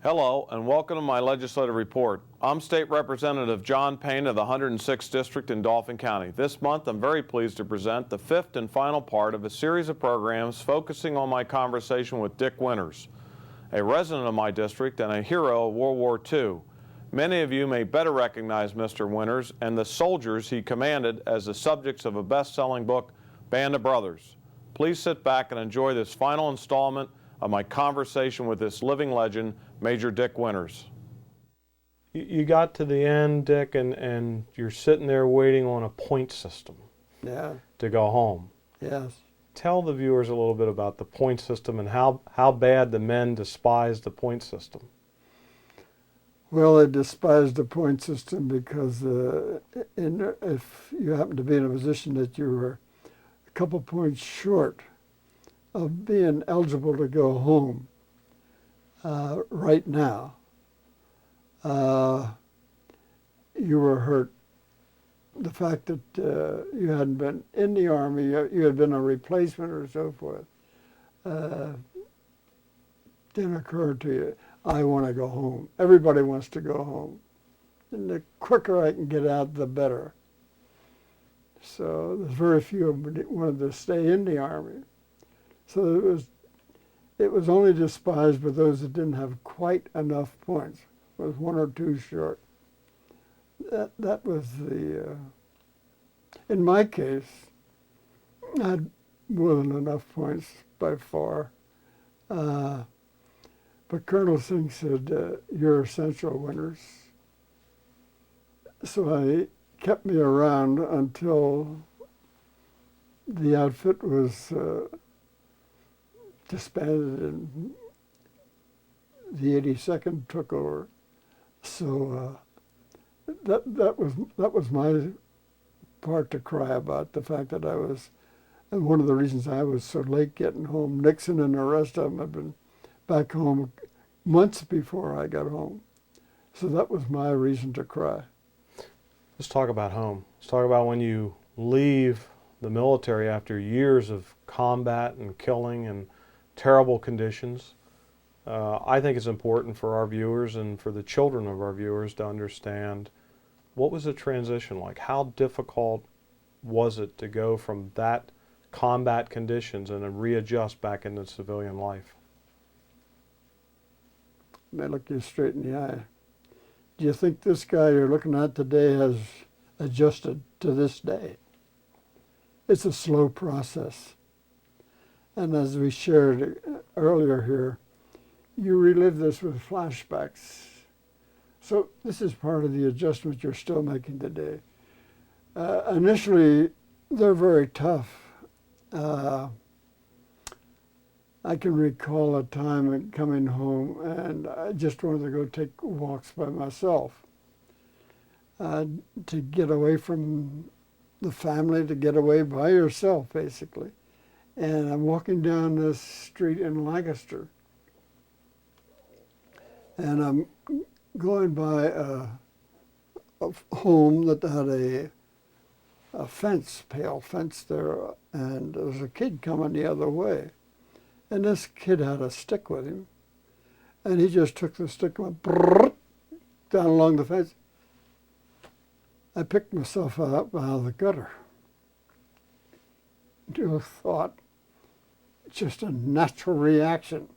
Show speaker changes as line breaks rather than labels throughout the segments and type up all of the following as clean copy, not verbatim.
Hello and welcome to my legislative report. I'm State Representative John Payne of the 106th District in Dauphin County. This month I'm very pleased to present the fifth and final part of a series of programs focusing on my conversation with Dick Winters, a resident of my district and a hero of World War II. Many of you may better recognize Mr. Winters and the soldiers he commanded as the subjects of a best-selling book, Band of Brothers. Please sit back and enjoy this final installment of my conversation with this living legend, Major Dick Winters.
You got to the end, Dick, and you're sitting there waiting on a point system to go home.
Yes.
Tell the viewers a little bit about the point system and how bad the men despised the point system.
Well, they despised the point system because if you happen to be in a position that you were a couple points short of being eligible to go home right now, you were hurt. The fact that you hadn't been in the Army, you had been a replacement or so forth, didn't occur to you, I want to go home. Everybody wants to go home. And the quicker I can get out, the better. So there's very few of them that wanted to stay in the Army. So it was only despised by those that didn't have quite enough points. It was one or two short. That was the, in my case, I had more than enough points by far. But Colonel Singh said, you're essential, Winters. So he kept me around until the outfit was disbanded and the 82nd took over. So that was my part to cry about, the fact that I was, and one of the reasons I was so late getting home. Nixon and the rest of them had been back home months before I got home. So that was my reason to cry.
Let's talk about home. Let's talk about when you leave the military after years of combat and killing and terrible conditions. I think it's important for our viewers and for the children of our viewers to understand, what was the transition like? How difficult was it to go from that combat conditions and then readjust back into civilian life?
May look you straight in the eye. Do you think this guy you're looking at today has adjusted to this day? It's a slow process. And as we shared earlier here, you relive this with flashbacks. So this is part of the adjustment you're still making today. Initially, they're very tough. I can recall a time coming home and I just wanted to go take walks by myself to get away from the family, to get away by yourself, basically. And I'm walking down this street in Lancaster, and I'm going by a home that had a fence, pale fence there, and there was a kid coming the other way. And this kid had a stick with him, and he just took the stick and went brrrt, down along the fence. I picked myself up out of the gutter. You thought, just a natural reaction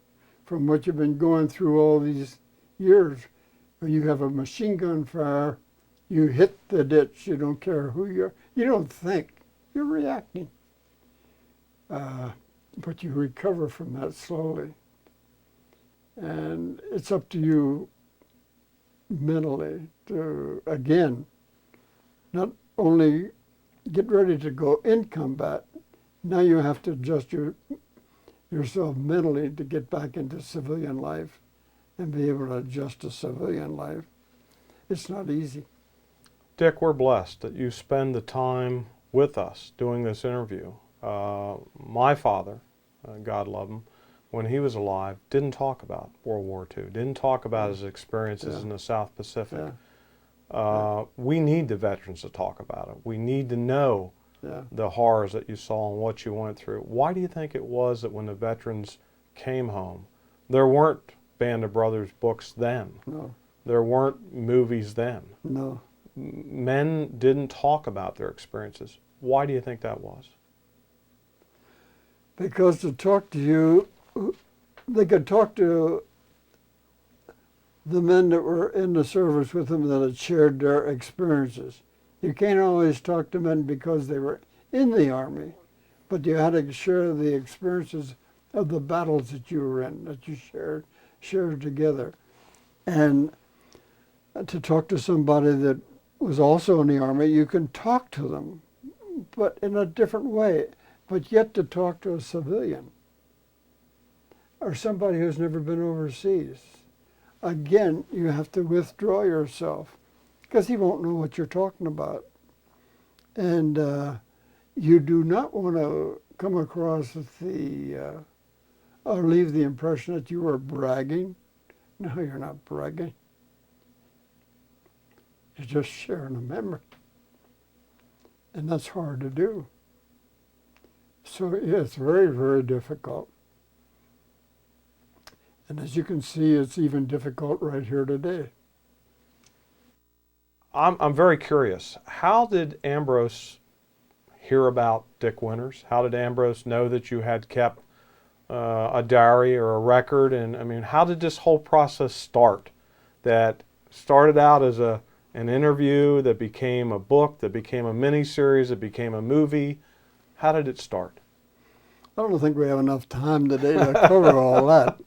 from what you've been going through all these years. When you have a machine gun fire, you hit the ditch, you don't care who you are. You don't think, you're reacting. But you recover from that slowly. And it's up to you mentally to, again, not only get ready to go in combat, now you have to adjust yourself mentally to get back into civilian life and be able to adjust to civilian life. It's not easy.
Dick, we're blessed that you spend the time with us doing this interview. My father, God love him, when he was alive, didn't talk about World War II, didn't talk about his experiences in the South Pacific. We need the veterans to talk about it. We need to know the horrors that you saw and what you went through. Why do you think it was that when the veterans came home, there weren't Band of Brothers books then.
No,
There weren't movies then.
no.
Men didn't talk about their experiences. Why do you think that was?
Because to talk to you, they could talk to the men that were in the service with them that had shared their experiences. You can't always talk to men because they were in the Army, but you had to share the experiences of the battles that you were in, that you shared together. And to talk to somebody that was also in the Army, you can talk to them, but in a different way. But yet to talk to a civilian or somebody who's never been overseas, again, you have to withdraw yourself because he won't know what you're talking about. And you do not want to come across with or leave the impression that you are bragging. No, you're not bragging. You're just sharing a memory. And that's hard to do. So yeah, it's very, very difficult. And as you can see, it's even difficult right here today.
I'm very curious. How did Ambrose hear about Dick Winters? How did Ambrose know that you had kept a diary or a record? And I mean, how did this whole process start? That started out as an interview that became a book, that became a miniseries, that became a movie. How did it start?
I don't think we have enough time today to cover all that.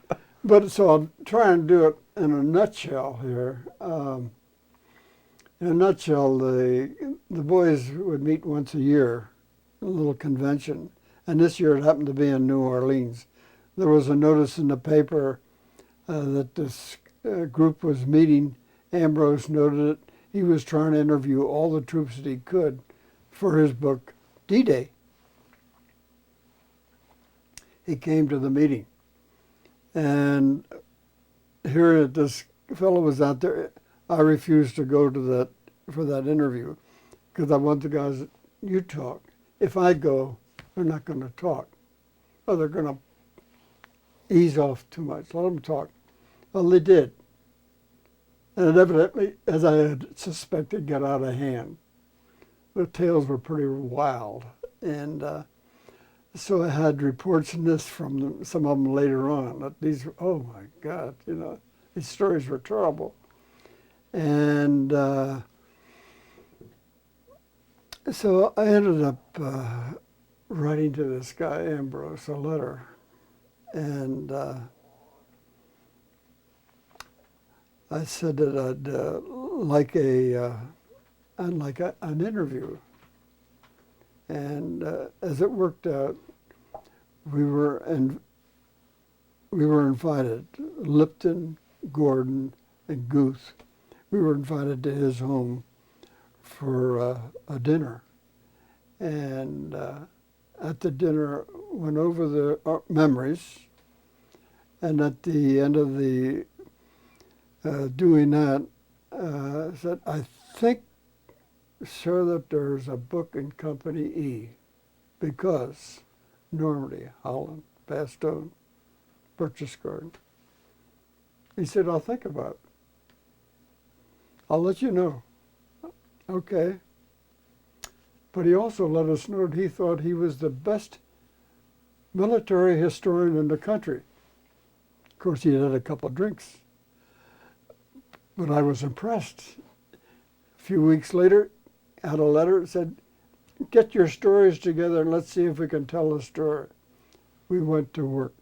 But so I'll try and do it in a nutshell here. In a nutshell, the boys would meet once a year, a little convention. And this year it happened to be in New Orleans. There was a notice in the paper that this group was meeting. Ambrose noted it. He was trying to interview all the troops that he could for his book, D-Day. He came to the meeting. And here this fellow was out there. I refused to go to for that interview because I want the guys, you talk. If I go, they're not going to talk. Or they're going to ease off too much. Let them talk. Well, they did. And it evidently, as I had suspected, got out of hand. The tales were pretty wild. And so I had reports in this from them, some of them later on. That these, oh my God, these stories were terrible. And so I ended up writing to this guy, Ambrose, a letter. And I said that I'd like an interview. And as it worked out, we were invited, Lipton, Gordon, and Guth. We were invited to his home for a dinner. And at the dinner, went over the memories. And at the end of the doing that, said, I think, sir, that there's a book in Company E, because Normandy, Holland, Bastogne, Berchtesgaden. He said, I'll think about it. I'll let you know. Okay. But he also let us know that he thought he was the best military historian in the country. Of course, he had a couple of drinks. But I was impressed. A few weeks later, had a letter that said, get your stories together and let's see if we can tell a story. We went to work.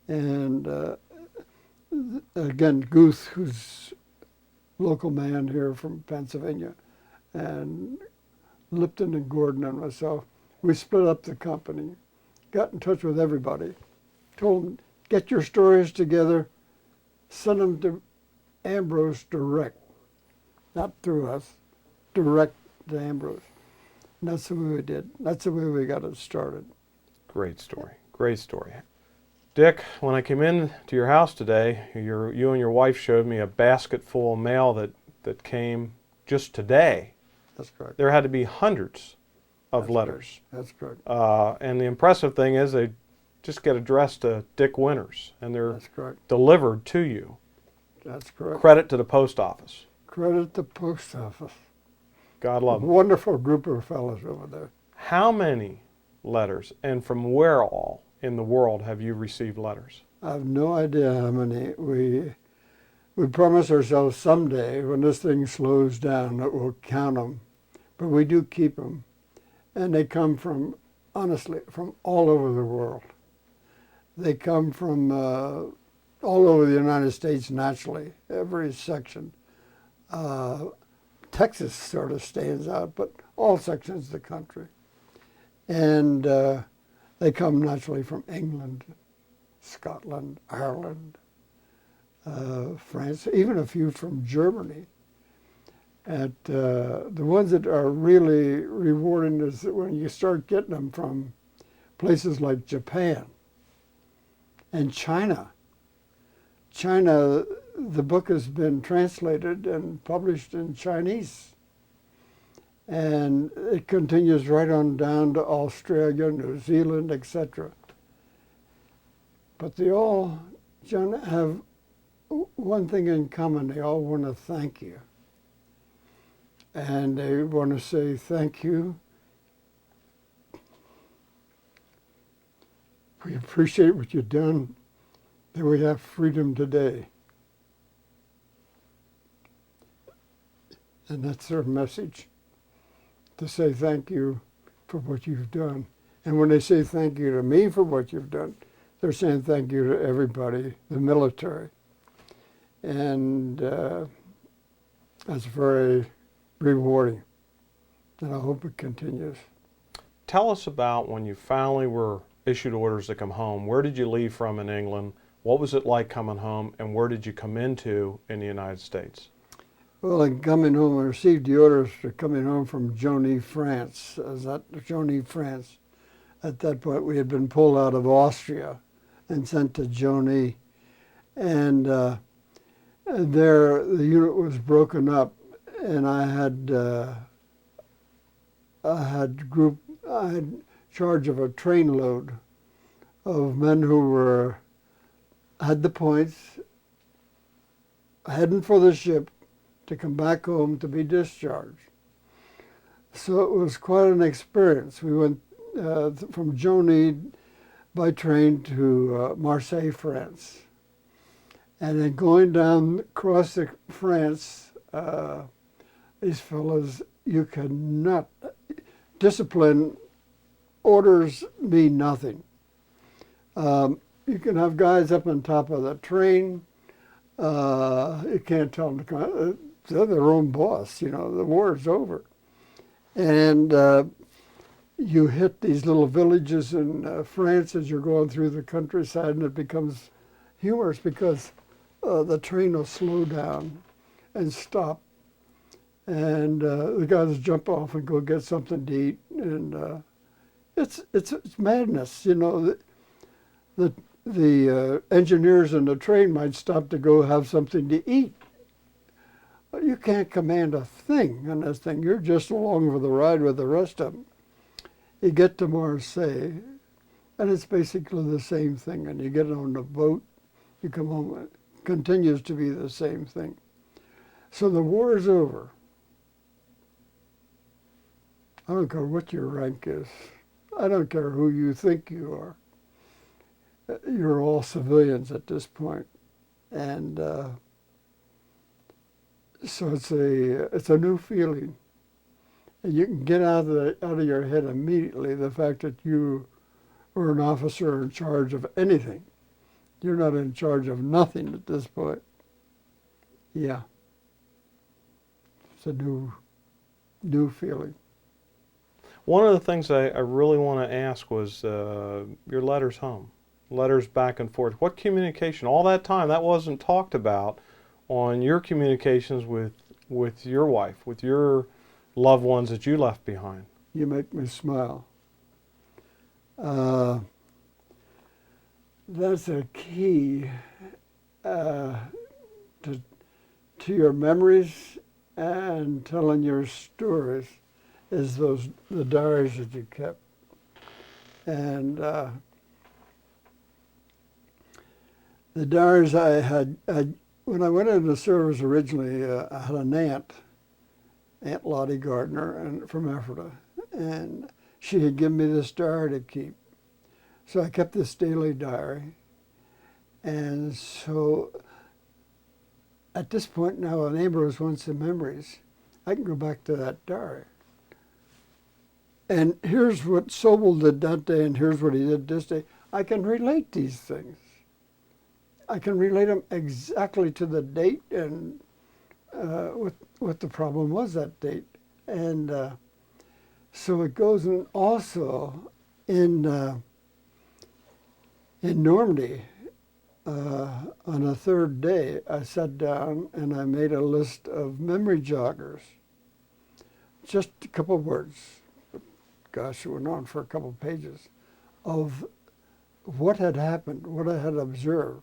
And again, Guth, who's local man here from Pennsylvania, and Lipton and Gordon and myself, we split up the company, got in touch with everybody, told them, get your stories together, send them to Ambrose direct, not through us, direct to Ambrose. And that's the way we did. That's the way we got it started.
Great story. Great story. Dick, when I came in to your house today, you and your wife showed me a basket full of mail that came just today.
That's correct.
There had to be hundreds of letters.
That's correct.
And the impressive thing is they just get addressed to Dick Winters, and they're
That's correct.
delivered to you.
That's correct.
Credit to the post office.
Credit the post office.
God love them.
Wonderful group of fellows over there.
How many letters, and from where all in the world have you received letters?
I have no idea how many. We promise ourselves someday when this thing slows down that we'll count them, but we do keep them, and they come from, honestly, from all over the world. They come from all over the United States naturally, every section. Texas sort of stands out, but all sections of the country. And they come naturally from England, Scotland, Ireland, France, even a few from Germany. And the ones that are really rewarding is when you start getting them from places like Japan and China. China, the book has been translated and published in Chinese. And it continues right on down to Australia, New Zealand, etc. But they all, John, have one thing in common. They all want to thank you. And they want to say thank you. We appreciate what you've done, that we have freedom today. And that's their message, to say thank you for what you've done. And when they say thank you to me for what you've done, they're saying thank you to everybody, the military. And that's very rewarding. And I hope it continues.
Tell us about when you finally were issued orders to come home. Where did you leave from in England? What was it like coming home? And where did you come into in the United States?
Well, in coming home, I received the orders for coming home from Joni, France. I was at Joni, France. At that point, we had been pulled out of Austria and sent to Joni. And there, the unit was broken up, and I had charge of a trainload of men who had the points, heading for the ship to come back home to be discharged. So it was quite an experience. We went from Joni by train to Marseille, France. And then going down across France, these fellows, you cannot, discipline orders mean nothing. You can have guys up on top of the train. You can't tell them to come. They're their own boss, you know, the war is over. And you hit these little villages in France as you're going through the countryside, and it becomes humorous because the train will slow down and stop. And the guys jump off and go get something to eat. And it's madness, you know. The engineers in the train might stop to go have something to eat. You can't command a thing on this thing. You're just along for the ride with the rest of them. You get to Marseille, and it's basically the same thing. And you get on the boat, you come home, it continues to be the same thing. So the war is over. I don't care what your rank is. I don't care who you think you are. You're all civilians at this point. And so it's a new feeling. And you can get out of your head immediately the fact that you were an officer in charge of anything. You're not in charge of nothing at this point. Yeah. It's a new feeling.
One of the things I really want to ask was your letters home, letters back and forth. What communication, all that time, that wasn't talked about on your communications with your wife, with your loved ones that you left behind.
You make me smile. That's a key to your memories and telling your stories is the diaries that you kept. And The diaries I had, when I went into service originally, I had an Aunt Lottie Gardner, and from Ephrata, and she had given me this diary to keep. So I kept this daily diary, and so at this point now, when Ambrose wants the memories, I can go back to that diary. And here's what Sobel did that day, and here's what he did this day. I can relate these things. I can relate them exactly to the date and what the problem was that date. And so it goes in also in Normandy. On a third day, I sat down and I made a list of memory joggers. Just a couple of words. Gosh, it went on for a couple of pages of what had happened, what I had observed,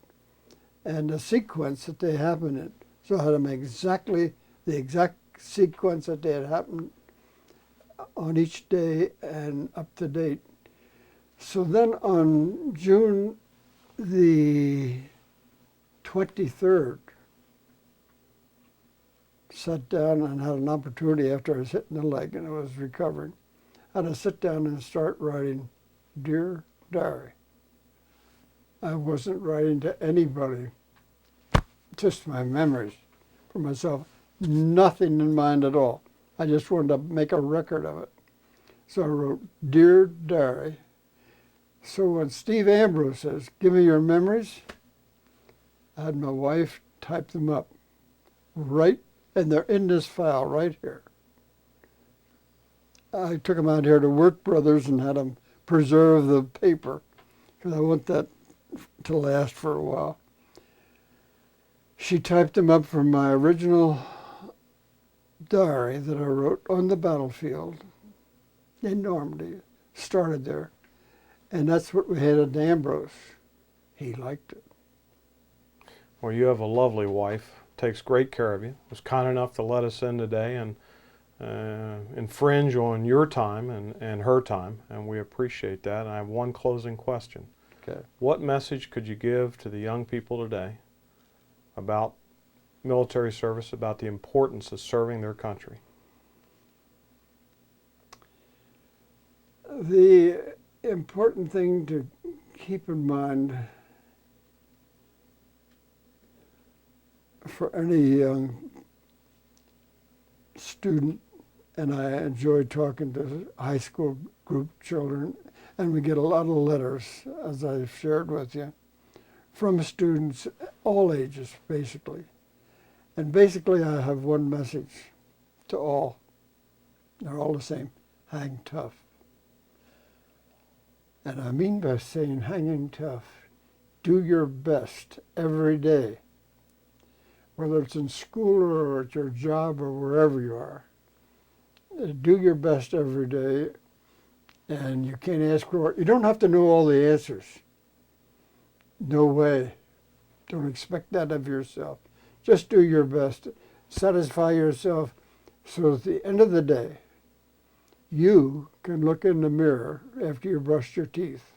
and the sequence that they happened in. So I had them exactly the exact sequence that they had happened on each day and up to date. So then on June the 23rd, sat down and had an opportunity after I was hitting the leg and I was recovering. I had to sit down and start writing, Dear Diary. I wasn't writing to anybody, just my memories for myself. Nothing in mind at all. I just wanted to make a record of it. So I wrote, Dear Diary. So when Steve Ambrose says, give me your memories, I had my wife type them up, right, and they're in this file right here. I took them out here to Work Brothers and had them preserve the paper, because I want that to last for a while. She typed them up from my original diary that I wrote on the battlefield in Normandy, started there. And that's what we had at Ambrose. He liked it.
Well, you have a lovely wife, takes great care of you, was kind enough to let us in today and infringe on your time and her time, and we appreciate that. And I have one closing question.
Okay.
What message could you give to the young people today about military service, about the importance of serving their country?
The important thing to keep in mind for any young student, and I enjoy talking to high school group children, and we get a lot of letters, as I've shared with you, from students, all ages, basically. And basically I have one message to all. They're all the same, hang tough. And I mean by saying hanging tough, do your best every day, whether it's in school or at your job or wherever you are. Do your best every day, and you can't ask for it. You don't have to know all the answers. No way. Don't expect that of yourself. Just do your best. Satisfy yourself so at the end of the day, you can look in the mirror after you brushed your teeth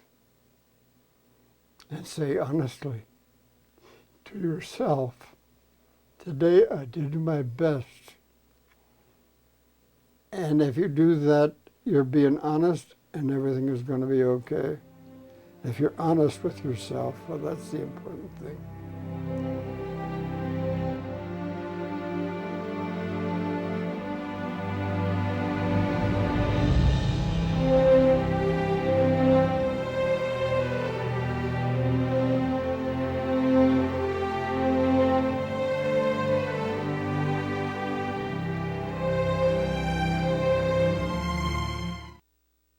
and say honestly to yourself, today I did my best. And if you do that, you're being honest and everything is going to be okay. If you're honest with yourself, well, that's the important thing.